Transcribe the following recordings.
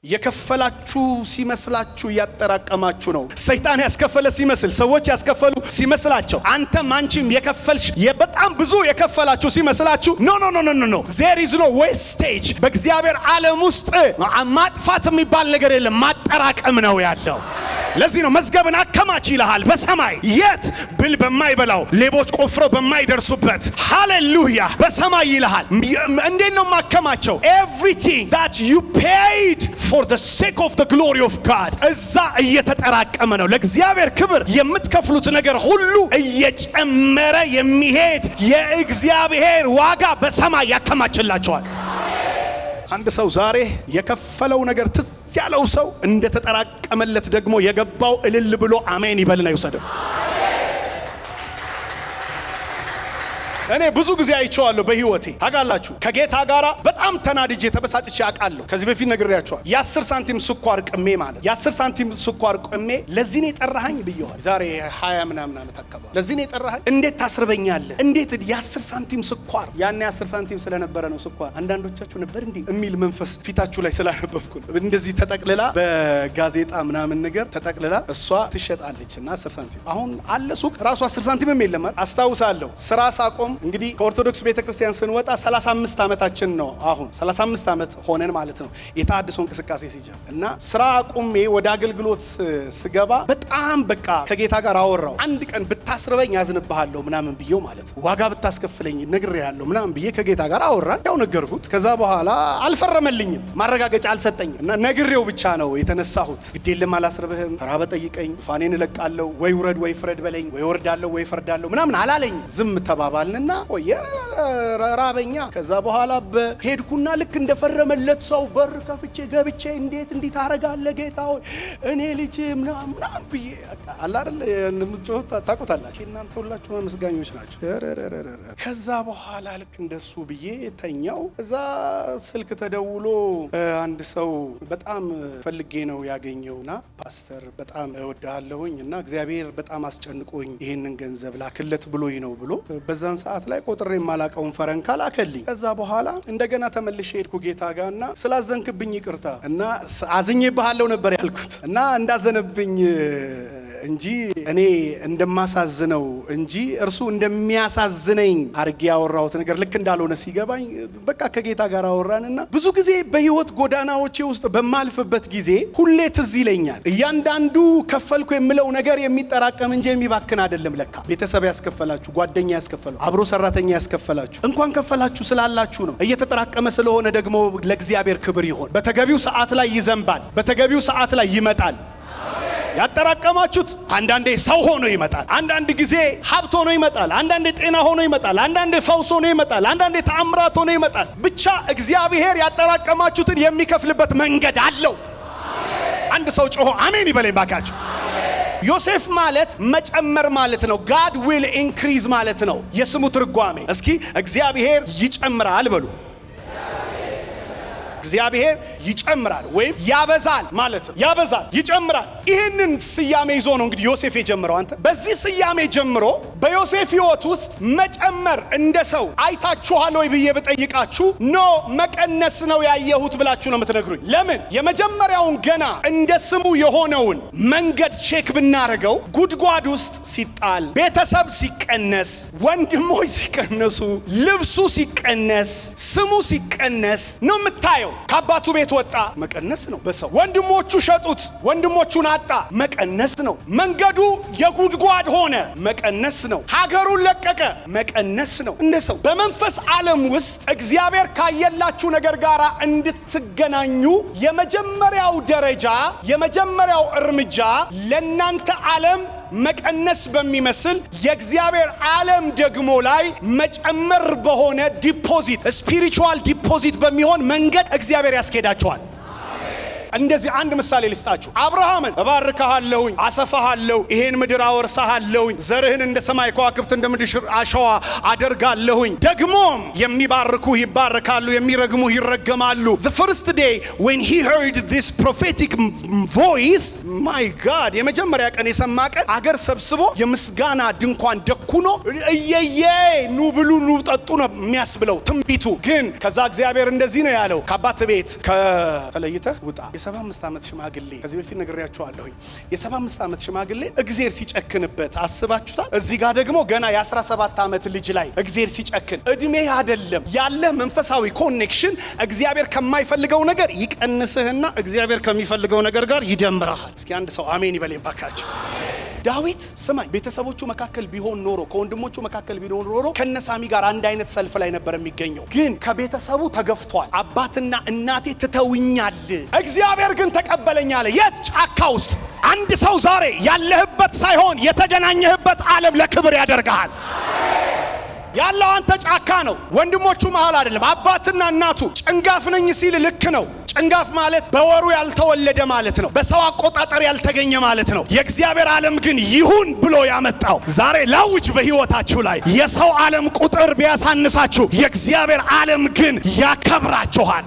የከፈላችሁ ሲመስላችሁ ያጠራቀማችሁ ነው። ሰይጣን ያስከፈለ ሲመስል ሰዎች ያስከፈሉ ሲመስላቸው አንተም አንቺም የከፈልሽ በጣም ብዙ የከፈላችሁ ሲመስላችሁ ኖ there is no wastage። በእግዚአብሔር ዓለም ውስጥ ማጥፋት የሚባል ነገር የለም፣ ማጠራቀም ነው ያለው። ለዚህ ነው መዝገብን አከማች ይልሃል በሰማይ የት ብል በማይበላው ሌቦች ቆፍረው በማይደርሱበት ሃሌሉያ በሰማይ ይልሃል። እንዴት ነው ማከማቸው? everything that you paid for the sake of the glory of God እዛ እየተጠራቀመ ነው። ለእግዚአብሔር ክብር የምትከፍሉት ነገር ሁሉ እየጨመረ የሚሄድ የእግዚአብሔር ዋጋ በሰማይ ያከማችላችኋል። አንድ ሰው ዛሬ የከፈለው ነገር ትዝ ያለው ሰው እንደተጠራቀመለት ደግሞ የገባው እልል ብሎ አሜን ይበልና ይወሰደው። እኔ ብዙ ጊዜ አይቼዋለሁ በህይወቴ ታውቃላችሁ። ከጌታ ጋራ በጣም ተናድጄ ተበሳጭቼ አውቃለሁ። ከዚህ በፊት ነግሬያችኋለሁ። የ10 ሳንቲም ስኳር ቅሜ ማለት የ10 ሳንቲም ስኳር ቅሜ ለዚህ ነው የጠራኸኝ ብየዋል። ዛሬ 20 ምናምን ዓመት አካባቢ ለዚህ ነው የጠራኸኝ። እንዴት ታስርበኛለህ? እንዴት የ10 ሳንቲም ስኳር ያኔ 10 ሳንቲም ስለነበረ ነው ስኳር። አንዳንዶቻችሁ ነበር እንዴ የሚል መንፈስ ፊታችሁ ላይ ስላነበብኩ ነው። እንደዚህ ተጠቅልላ በጋዜጣ ምናምን ነገር ተጠቅልላ እሷ ትሸጣለችና 10 ሳንቲም አሁን አለ ሱቅ ራሱ 10 ሳንቲምም የለም። አስታውሳለሁ ስራ ሳቆም እንግዲህ ከኦርቶዶክስ ቤተክርስቲያን ስንወጣ 35 ዓመታችን ነው። አሁን 35 ዓመት ሆነን ማለት ነው የተሐድሶ እንቅስቃሴ ሲጀምር እና ስራ አቁሜ ወደ አገልግሎት ስገባ በጣም በቃ ከጌታ ጋር አወራው። አንድ ቀን ብታስርበኝ ያዝንብሃለሁ ምናምን ብዬው ማለት ነው ዋጋ ብታስከፍለኝ ነግሬያለሁ ምናምን ብዬ ከጌታ ጋር አወራን። ያው ነገርኩት። ከዛ በኋላ አልፈረመልኝም፣ ማረጋገጫ አልሰጠኝም እና ነግሬው ብቻ ነው የተነሳሁት። ግዴለም አላስርብህም፣ ተራ በጠይቀኝ ፋኔን እለቃለሁ፣ ወይ ውረድ ወይ ፍረድ በለኝ፣ ወይ ወርዳለሁ ወይ ፈርዳለሁ ምናምን አላለኝ። ዝም ተባባልንና ራበኛ። ከዛ በኋላ በሄድኩና ልክ እንደፈረመለት ሰው በር ከፍቼ ገብቼ እንዴት እንዲህ ታረጋለህ ጌታ ሆይ እኔ ልጅ ምናምን ብዬ አላ አይደል የምትጮህ ታውቁታላችሁ እናንተ ሁላችሁ መስጋኞች ናችሁ። ከዛ በኋላ ልክ እንደሱ ብዬ ተኛው። እዛ ስልክ ተደውሎ አንድ ሰው በጣም ፈልጌ ነው ያገኘውና ፓስተር በጣም እወድሃለሁኝ እና እግዚአብሔር በጣም አስጨንቆኝ ይሄንን ገንዘብ ላክለት ብሎኝ ነው ብሎ በዛን ሰዓት ላይ ቆጥሬ የማላቀውን ፈረንካ ላከልኝ። ከዛ በኋላ እንደገና ተመልሼ ሄድኩ ጌታ ጋርና ስላዘንክብኝ ይቅርታ እና አዝኜብሃለሁ ነበር ያልኩት እና እንዳዘነብኝ እንጂ እኔ እንደማሳዝነው እንጂ እርሱ እንደሚያሳዝነኝ አርጌ ያወራሁት ነገር ልክ እንዳልሆነ ሲገባኝ በቃ ከጌታ ጋር አወራንና ብዙ ጊዜ በህይወት ጎዳናዎቼ ውስጥ በማልፍበት ጊዜ ሁሌ ትዝ ይለኛል። እያንዳንዱ ከፈልኩ የምለው ነገር የሚጠራቀም እንጂ የሚባክን አይደለም። ለካ ቤተሰብ ያስከፈላችሁ፣ ጓደኛ ያስከፈላችሁ፣ አብሮ ሰራተኛ ያስከፈላችሁ እንኳን ከፈላችሁ ስላላችሁ ነው። እየተጠራቀመ ስለሆነ ደግሞ ለእግዚአብሔር ክብር ይሆን። በተገቢው ሰዓት ላይ ይዘንባል፣ በተገቢው ሰዓት ላይ ይመጣል። ያጠራቀማችሁት አንዳንዴ ሰው ሆኖ ይመጣል፣ አንዳንድ ጊዜ ሀብት ሆኖ ይመጣል፣ አንዳንዴ ጤና ሆኖ ይመጣል፣ አንዳንዴ ፈውስ ሆኖ ይመጣል፣ አንዳንዴ ተአምራት ሆኖ ይመጣል። ብቻ እግዚአብሔር ያጠራቀማችሁትን የሚከፍልበት መንገድ አለው። አንድ ሰው ጮሆ አሜን ይበለኝ ባካችሁ። ዮሴፍ ማለት መጨመር ማለት ነው። God will increase ማለት ነው የስሙ ትርጓሜ። እስኪ እግዚአብሔር ይጨምራል በሉ። እግዚአብሔር ይጨምራል ወይም ያበዛል ማለት ነው። ያበዛል፣ ይጨምራል። ይህንን ስያሜ ይዞ ነው እንግዲህ ዮሴፍ የጀመረው። አንተ በዚህ ስያሜ ጀምሮ በዮሴፍ ሕይወት ውስጥ መጨመር እንደ ሰው አይታችኋል ወይ ብዬ ብጠይቃችሁ ኖ መቀነስ ነው ያየሁት ብላችሁ ነው የምትነግሩኝ። ለምን? የመጀመሪያውን ገና እንደ ስሙ የሆነውን መንገድ ቼክ ብናረገው ጉድጓድ ውስጥ ሲጣል፣ ቤተሰብ ሲቀነስ፣ ወንድሞች ሲቀነሱ፣ ልብሱ ሲቀነስ፣ ስሙ ሲቀነስ ነው የምታየው። ከአባቱ ቤት ወጣ፣ መቀነስ ነው። በሰው ወንድሞቹ ሸጡት፣ ወንድሞቹን አጣ፣ መቀነስ ነው። መንገዱ የጉድጓድ ሆነ፣ መቀነስ ነው። ሀገሩን ለቀቀ፣ መቀነስ ነው። እንደ ሰው በመንፈስ ዓለም ውስጥ እግዚአብሔር ካየላችሁ ነገር ጋር እንድትገናኙ የመጀመሪያው ደረጃ የመጀመሪያው እርምጃ ለናንተ ዓለም መቀነስ በሚመስል የእግዚአብሔር ዓለም ደግሞ ላይ መጨመር በሆነ ዲፖዚት ስፒሪቹዋል ዲፖዚት በሚሆን መንገድ እግዚአብሔር ያስኬዳቸዋል። እንደዚህ አንድ ምሳሌ ልስጣችሁ። አብርሃምን እባርካለሁኝ፣ አሰፋሃለሁ፣ ይሄን ምድር አወርሳሃለሁኝ፣ ዘርህን እንደ ሰማይ ከዋክብት እንደ ምድር አሸዋ አደርጋለሁኝ፣ ደግሞም የሚባርኩ ይባረካሉ፣ የሚረግሙ ይረገማሉ። The first day when he heard this prophetic voice, my God የመጀመሪያ ቀን የሰማ ቀን አገር ሰብስቦ የምስጋና ድንኳን ደኩኖ እየየ ኑ ብሉ ኑ ጠጡ ነው የሚያስብለው ትንቢቱ። ግን ከዛ እግዚአብሔር እንደዚህ ነው ያለው፣ ከአባት ቤት ከተለይተህ ውጣ የ75 ዓመት ሽማግሌ ከዚህ በፊት ነግሬያችኋለሁኝ። የ75 ዓመት ሽማግሌ እግዚአብሔር ሲጨክንበት አስባችሁታል? እዚህ ጋር ደግሞ ገና የ17 ዓመት ልጅ ላይ እግዚአብሔር ሲጨክን እድሜ አይደለም ያለ መንፈሳዊ ኮኔክሽን እግዚአብሔር ከማይፈልገው ነገር ይቀንስህና እግዚአብሔር ከሚፈልገው ነገር ጋር ይደምራል። እስኪ አንድ ሰው አሜን ይበለኝ ባካችሁ። ዳዊት ስማኝ፣ ቤተሰቦቹ መካከል ቢሆን ኖሮ ከወንድሞቹ መካከል ቢሆን ኖሮ ከነሳሚ ጋር አንድ አይነት ሰልፍ ላይ ነበር የሚገኘው። ግን ከቤተሰቡ ተገፍቷል። አባትና እናቴ ትተውኛል፣ እግዚአብሔር ግን ተቀበለኝ አለ። የት? ጫካ ውስጥ። አንድ ሰው ዛሬ ያለህበት ሳይሆን የተገናኘህበት ዓለም ለክብር ያደርግሃል። ያለው አንተ ጫካ ነው፣ ወንድሞቹ መሃል አይደለም። አባትና እናቱ ጭንጋፍ ነኝ ሲል ልክ ነው። ጭንጋፍ ማለት በወሩ ያልተወለደ ማለት ነው። በሰው አቆጣጠር ያልተገኘ ማለት ነው። የእግዚአብሔር ዓለም ግን ይሁን ብሎ ያመጣው። ዛሬ ላውጅ በህይወታችሁ ላይ የሰው ዓለም ቁጥር ቢያሳንሳችሁ የእግዚአብሔር ዓለም ግን ያከብራችኋል።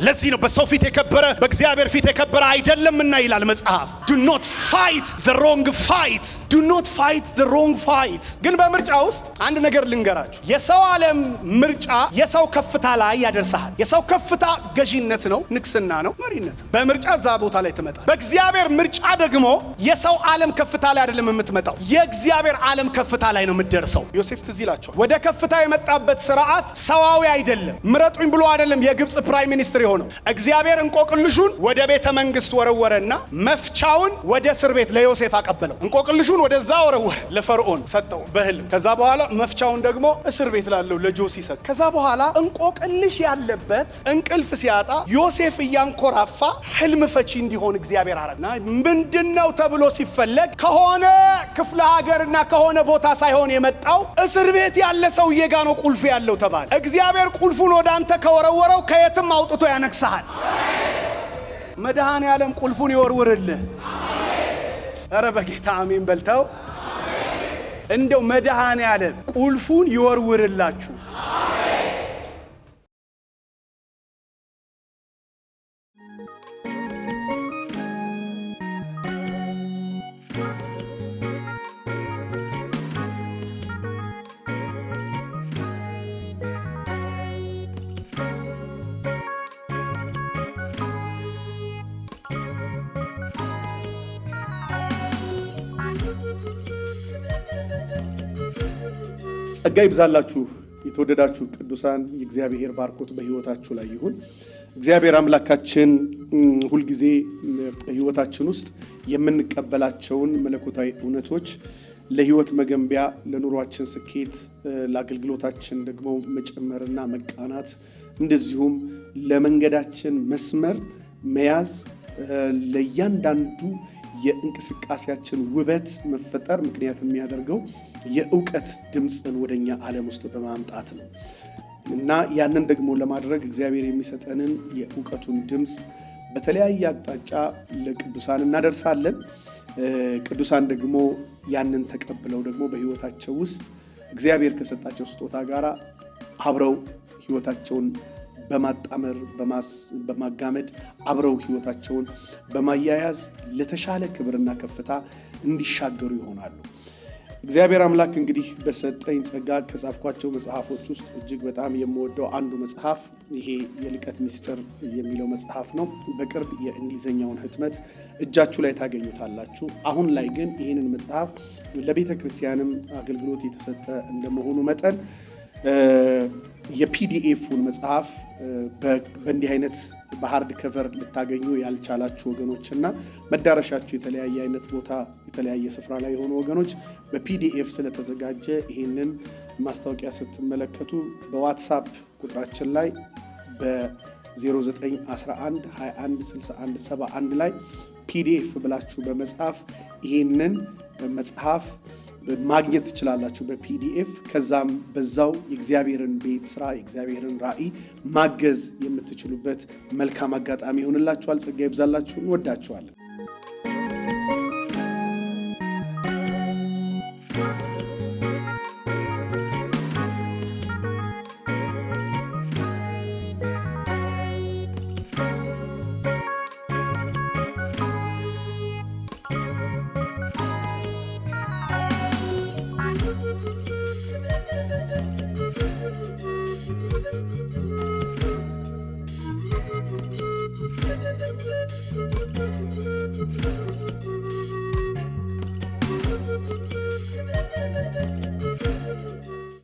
ለዚህ ነው በሰው ፊት የከበረ በእግዚአብሔር ፊት የከበረ አይደለምና ይላል መጽሐፍ። do not fight the wrong fight, do not fight the wrong fight። ግን በምርጫ ውስጥ አንድ ነገር ልንገራችሁ። የሰው ዓለም ምርጫ የሰው ከፍታ ላይ ያደርሳል። የሰው ከፍታ ገዢነት ነው፣ ንግስና ነው፣ መሪነት ነው። በምርጫ እዛ ቦታ ላይ ትመጣል። በእግዚአብሔር ምርጫ ደግሞ የሰው ዓለም ከፍታ ላይ አይደለም የምትመጣው፣ የእግዚአብሔር ዓለም ከፍታ ላይ ነው የምትደርሰው። ዮሴፍ ትዝ ይላችኋል። ወደ ከፍታ የመጣበት ስርዓት ሰዋዊ አይደለም። ምረጡኝ ብሎ አይደለም የግብጽ ፕራይም ሚኒስትር የሆነው። እግዚአብሔር እንቆቅልሹን ወደ ቤተ መንግስት ወረወረና መፍቻውን ወደ እስር ቤት ለዮሴፍ አቀበለው። እንቆቅልሹን ወደዛ ወረወረ፣ ለፈርዖን ሰጠው በህልም። ከዛ በኋላ መፍቻውን ደግሞ እስር ቤት ላለው ለጆሲ ሰጠ። ከዛ በኋላ እንቆቅልሽ ያለበት እንቅልፍ ሲያጣ ዮሴፍ እያንኮራፋ ህልም ፈቺ እንዲሆን እግዚአብሔር አረና ምንድነው ተብሎ ሲፈለግ ከሆነ ክፍለ ሀገርና ከሆነ ቦታ ሳይሆን የመጣው እስር ቤት ያለ ሰውዬ ጋር ነው ቁልፍ ያለው ተባለ። እግዚአብሔር ቁልፉን ወደ አንተ ከወረወረው ከየትም አውጥቶ ያነክሳል። መድኃኔ ዓለም ቁልፉን ይወርውርልህ። ኧረ በጌታ አሜን በልተው። እንደው መድኃኔ ዓለም ቁልፉን ይወርውርላችሁ። ጸጋ ይብዛላችሁ የተወደዳችሁ ቅዱሳን። የእግዚአብሔር ባርኮት በህይወታችሁ ላይ ይሁን። እግዚአብሔር አምላካችን ሁልጊዜ በህይወታችን ውስጥ የምንቀበላቸውን መለኮታዊ እውነቶች ለህይወት መገንቢያ፣ ለኑሯችን ስኬት፣ ለአገልግሎታችን ደግሞ መጨመርና መቃናት፣ እንደዚሁም ለመንገዳችን መስመር መያዝ፣ ለእያንዳንዱ የእንቅስቃሴያችን ውበት መፈጠር ምክንያት የሚያደርገው የእውቀት ድምፅን ወደኛ ዓለም ውስጥ በማምጣት ነው እና ያንን ደግሞ ለማድረግ እግዚአብሔር የሚሰጠንን የእውቀቱን ድምፅ በተለያየ አቅጣጫ ለቅዱሳን እናደርሳለን። ቅዱሳን ደግሞ ያንን ተቀብለው ደግሞ በህይወታቸው ውስጥ እግዚአብሔር ከሰጣቸው ስጦታ ጋር አብረው ህይወታቸውን በማጣመር በማጋመድ አብረው ህይወታቸውን በማያያዝ ለተሻለ ክብርና ከፍታ እንዲሻገሩ ይሆናሉ። እግዚአብሔር አምላክ እንግዲህ በሰጠኝ ጸጋ ከጻፍኳቸው መጽሐፎች ውስጥ እጅግ በጣም የምወደው አንዱ መጽሐፍ ይሄ የልቀት ሚስጥር የሚለው መጽሐፍ ነው። በቅርብ የእንግሊዘኛውን ህትመት እጃችሁ ላይ ታገኙታላችሁ። አሁን ላይ ግን ይህንን መጽሐፍ ለቤተ ክርስቲያንም አገልግሎት የተሰጠ እንደመሆኑ መጠን የፒዲኤፉን መጽሐፍ በእንዲህ አይነት በሃርድ ከቨር ልታገኙ ያልቻላችሁ ወገኖችና መዳረሻችሁ የተለያየ አይነት ቦታ የተለያየ ስፍራ ላይ የሆኑ ወገኖች በፒዲኤፍ ስለተዘጋጀ ይህንን ማስታወቂያ ስትመለከቱ በዋትስአፕ ቁጥራችን ላይ በ0911 21 61 71 ላይ ፒዲኤፍ ብላችሁ በመጻፍ ይህንን መጽሐፍ ማግኘት ትችላላችሁ በፒዲኤፍ። ከዛም በዛው የእግዚአብሔርን ቤት ስራ የእግዚአብሔርን ራእይ ማገዝ የምትችሉበት መልካም አጋጣሚ ይሆንላችኋል። ጸጋ ይብዛላችሁ። እንወዳችኋለን።